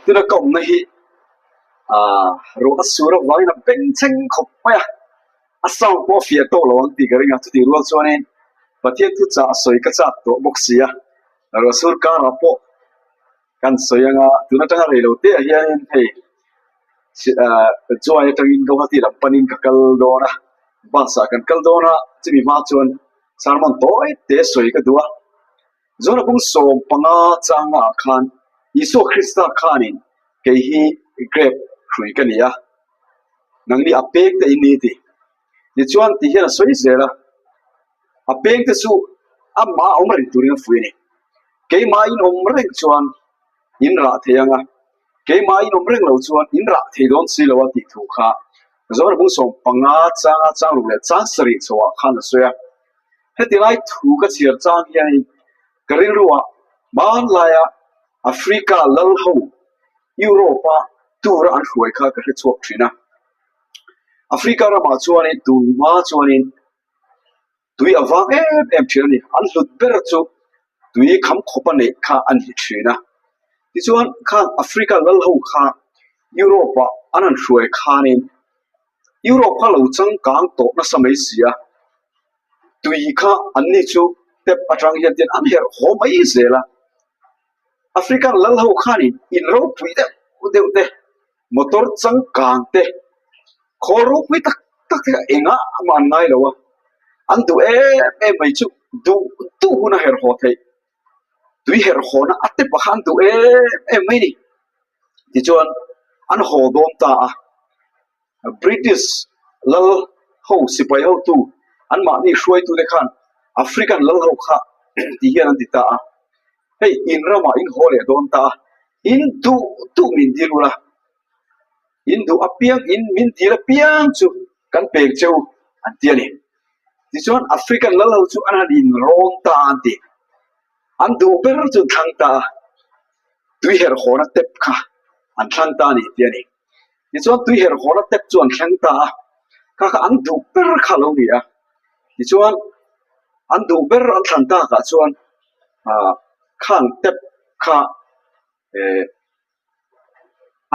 tuna kom na hi ro asura wai na beng cheng khop pa ya asang po fia to lo ti garinga tu ti rual chuanin pathian tu cha soi ka cha to boxia ro sur ka ra po kan soyanga tuna tanga re lo te hian hei chuai tangin go hati la panin ka kal do na ba sa kan kal do na chimi ma chuan sarmon toy te soi ka duwa zona bung som panga changa khan iso krista khanin ke hi grep hrui ka nia nangni apek te ini ti ni chuan ti hian soi zela apek te su amma omri turin fuini ke ma in omreng chuan in ra theyanga ke ma in omreng lo chuan in ra thei don si lo ti thu kha zona bung som panga chang lu le chang sari chawa khan soya hetilai thu ka chiar chang hian karin ruwa man laya Africa lal ho Europa tura an huai kha ka chok thina Africa ra ma chuanin tu ma chuanin tui awang em thirani an lut ber chu tui kham khopa ne kha an hi thina ti chuan kha Africa lal ho kha Europa anan huai khanin Europa lo chang kang to na samai sia tui kha an ni chu tep atang hian tin an her ho mai zela Africa lal ho khanin in ro pui de motor chang kang te khoro pui tak enga man ngai lo an tu mai chu du huna her ho thei tui her ho na ate pakhan tu mai ni ti chuan an ho dom ta British lal ho sipai ho tu an ma ni hruai tu le khan African lal ho kha ti hian an ti ta hey in rama in ho le don ta in tu min dilula in du apiang in min dil piang chu kan pek cheu an ti ani ti chuan African lal ho chu an in ron ta an ti an du ber chu thang ta tui her ho na tep kha an thang ta ni ti ani ti chuan tui her ho na tep chu an thang ta kha an du ber kha lo ni a ti chuan an du ber an thang ta ka chuan khang tep kha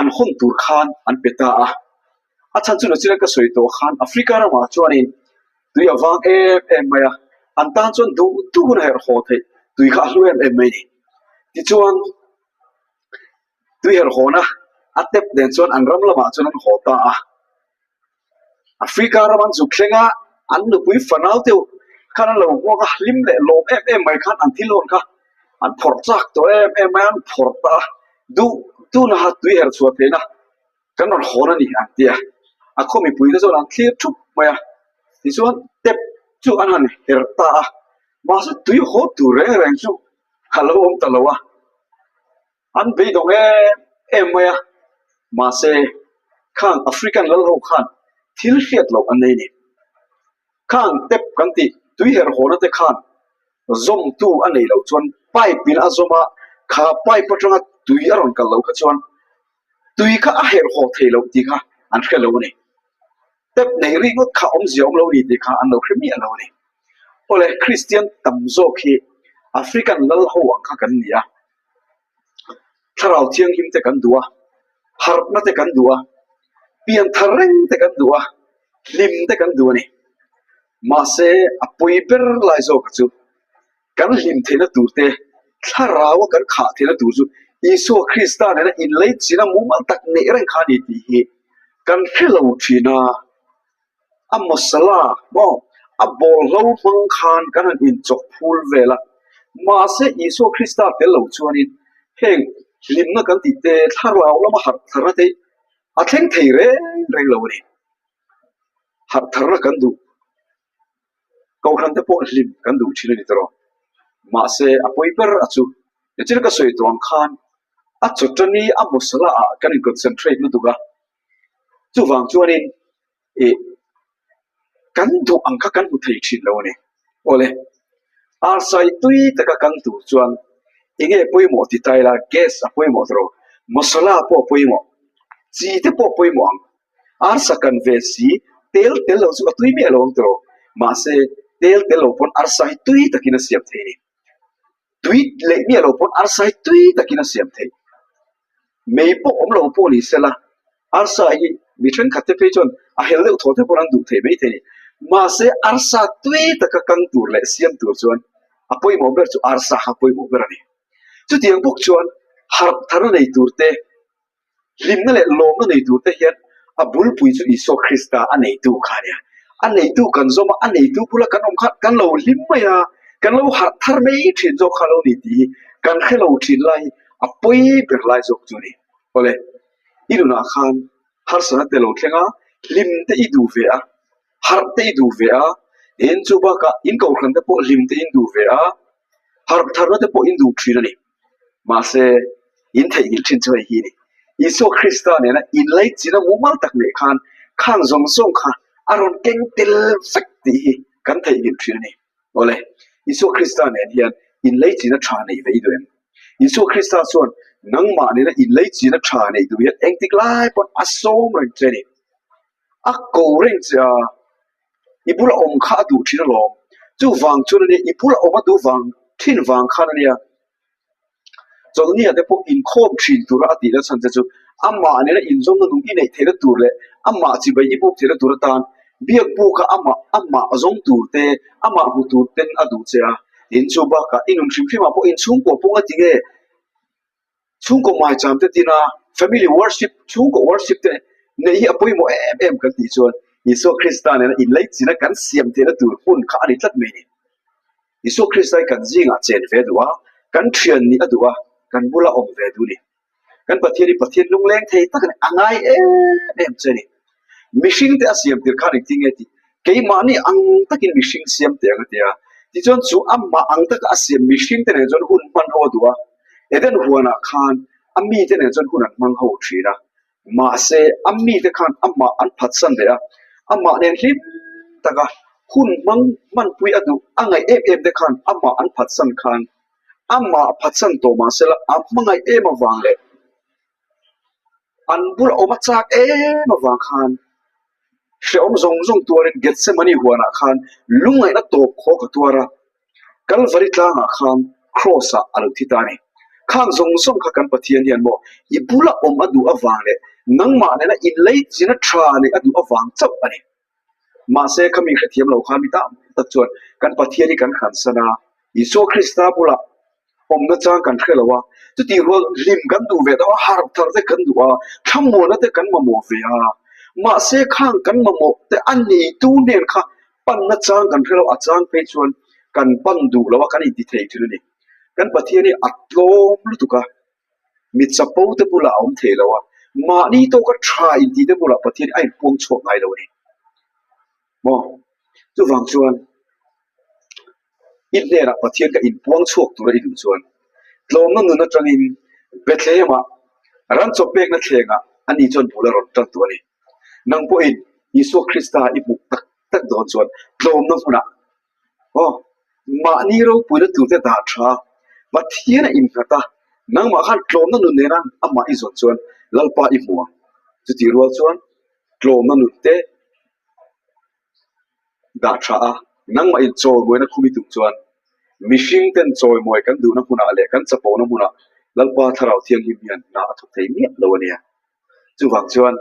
an hon tur khan an peta a chan chu no chira ka soi to khan Africa ra ma chuanin tui awang maya an tan chuan du hun her ho thei tui kha lu mai ni ti chuan tui her ho na a tep den chuan an ram lama chuan an ho ta Africa ra man chu thlenga an nu pui fanau teu khan lo mo ka lim le lo mai khan an thilon kha an phor chak to mai an phor ta du na ha tui her chuat theina kan on hona ni an tia a khomi pui da chuan an thlir thup maya ti chuan tep chu an han her ta ma su tui ho tu reng chu halo om talowa an be dong maya ma se khang African lal ho khan thil hiat lo an nei ni khang tep kan ti tui her hona te khan zom tu an nei lo chuan pai pin a zoma kha pai patanga tui aron kal lo kha chuan tui kha a her ho thei lo ti kha an khelo ni tep nei ri ngot kha om ziom lo ni ti kha an lo khemi an lo ni ole Christian tamzo khi African lal ho ang kha kan nia tharau thiang him te kan duwa har na te kan duwa pian thareng te kan duwa lim te kan duwa ni ma se apoi per lai zo ka chu kan lim thena turte tharawa kan kha thena tur chu iso Krista na in late sina mumal tak ne reng kha ni ti hi kan khelo thina amosala mo abol lo mang khan kan in chok phul vela ma se iso Krista te lo chuanin heng lim na kan ti te tharwa lama har thara te a thleng thei reng lo ni har thara kan du kau han te po lim kan du thina ni tro ma se apoi per achu chir ka soi tuang khan a chutani a musala kan concentrate lu tuga chu wang chuanin kan du angka kan u thei thin lo ni ole ar sai tui taka kan tu chuan enge poimo ti taila gas a poimo tro musala po poimo chi te po poimo ang ar sakan ve si tel lo chu atui me lo tro ma se tel lo pon ar sai tui takina siap thei ni tui le mi lo pon ar sai tui takina siam thei mấy bộ ông lâu bộ lì xe là arsa hi mi chen khát thế chọn à hello thô thế bọn anh đủ thế mấy thế mà sẽ arsa tuy tất cả căng tour lệ xiêm tour chọn à poi mò bер chu arsa ha poi mò ber này chu tiếng bốc chọn har thar này tour thế lim nó lệ lom nó này tour thế hiện à bul pui chu iso Christa anh này tu khá nha anh này tu cần zo mà anh này tu pula kan ông khát kan lâu lim mày à kan lâu har thar mấy chuyện zo khá lâu này tí kan khé lâu chuyện lại à poi ber lại zo chu này ole ilu na khan har sana te lo thlenga lim te i du ve a har te i du ve a en chu ba ka in ko khan te po lim te in du ve a har thar te po in du thri ni ma se in thei il thin choi hi ni iso Christa ne na in lai china mu mal tak ne khan khang zong song kha aron keng tel sak ti kan thei il thri ni ole iso Christa ne hian in lai china tha nei ve i doem iso Christa son nang ma ne na in lai chi na tha nei du yet eng tik lai pon asom reng cheni a ko reng cha ibula om kha du thi na lo chu wang chu ne ibula om du wang thin wang kha na ya chol ni ate po in khom thin tu ra ti da chan chu amma ne na in zong na dung i nei the da tur le amma chi bai i buk the da tur tan biak bu kha amma azong tur te amma hu tur ten adu cha in chu ba ka inum shim shim ma po in chung ko punga ti ge chung ko mai cham te tina family worship chung ko worship te nei hi apoi mo em kan ti chon iso Christa ne in lei china kan siam te na tur pun kha ani tlat me ni iso Christa kan jinga chen ve duwa kan thian ni aduwa kan bula om ve du ni kan pathian lung leng thei tak ne angai em cheni mishing te asiam tir kha ni tinge ti ke mani ang takin mishing siam te ang te a ti chon chu amma ang tak asiam mishing te ne chon hun man ho duwa eden huana khan ami te ne chon hunan mang ho thira ma se ami te khan amma an phatsan de a amma ne hlim taka hun mang man pui adu angai em de khan amma an phatsan khan amma phatsan to ma se la amangai em awang le an bul oma chak awang khan she om zong tuarin getsemani huana khan lungai na top kho ka tuara kalvari tlanga khan crossa aluthitani khang zong song kha kan pathian hian mo ibula om adu awang le nangma ne na in lei china thra ne adu awang chap ani ma se khami khathiam lo kha mi ta chuan kan pathian ni kan khan sana iso Christa pula om na chang kan khelawa chu ti ro lim kan du ve da har thar te kan duwa tham mo na te kan ma mo ve a ma se khang kan ma mo te ani tu nen kha pan na chang kan khelo a chang pe chuan kan pan du lawa kan i ti thei thu ni kan pathian ni atlom lu tuka mit chapo te pula om thelawa ma ni to ka tha in ti te pula pathian ai puang chok ngai lo ni mo chu wang chuan in nera pathian ka in puang chok tu ra in chuan tlom na nu na tangin Bethlehem ran chopek na thlenga ani chon bula ron tan tu ni nang po in Iso Christa i buk tak tak don chuan tlom na huna ma ni ro pula tu te da tha pathian in kata nang ma khan tlom na nu ne ran amma i zon chuan lalpa i muwa chu ti rual chuan tlom na nu te da tha a nang ma in chol boy na khumi tu chuan mishing ten choi moi kan du na huna le kan chapo na huna lalpa tharau thiang him hian na athu thei mi lo ania chu wang chuan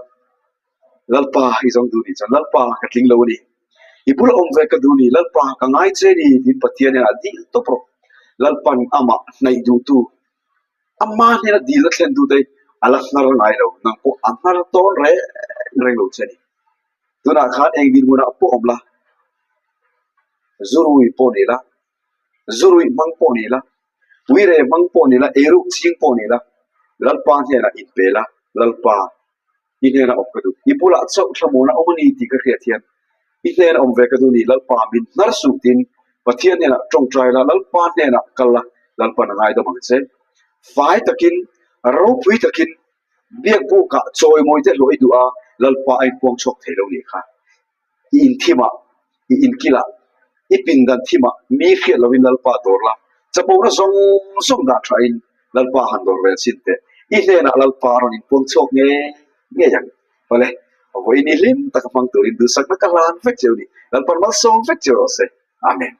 lalpa hi zong du ni chan lalpa ka tling lo ni ibul om ve ka du ni lalpa ka ngai che ni din pathian ya di to pro lalpan ama nai du tu amma ne na di la thlen du dei ala nar ngai lo nang po anar to re lo che ni tu na khan eng din muna po om la zurui po ni la zurui mang po ni la wire mang po ni la eruk ching po ni la lalpa ne na in pe la lalpa ine na opkadu ipula chau thamona omani ti ka khia thian ine na omve kadu ni lalpa min nar su tin pathian ne na tong trai la lalpa ne na kala lalpa na ngai do mang che vai takin ro pui takin biak bu ka choi moi te loi du a lalpa ai puang chok thelo ni kha in thima in kila ipin dan thima mi khia lovin lalpa dorla chapo na song da train lalpa han dor vel sinte ine na lalpa ron in puang chok nghe rằng vale với ni lim ta ka pang turin du sak na kalan fek jeu ni dan par mal song fek jeu se amen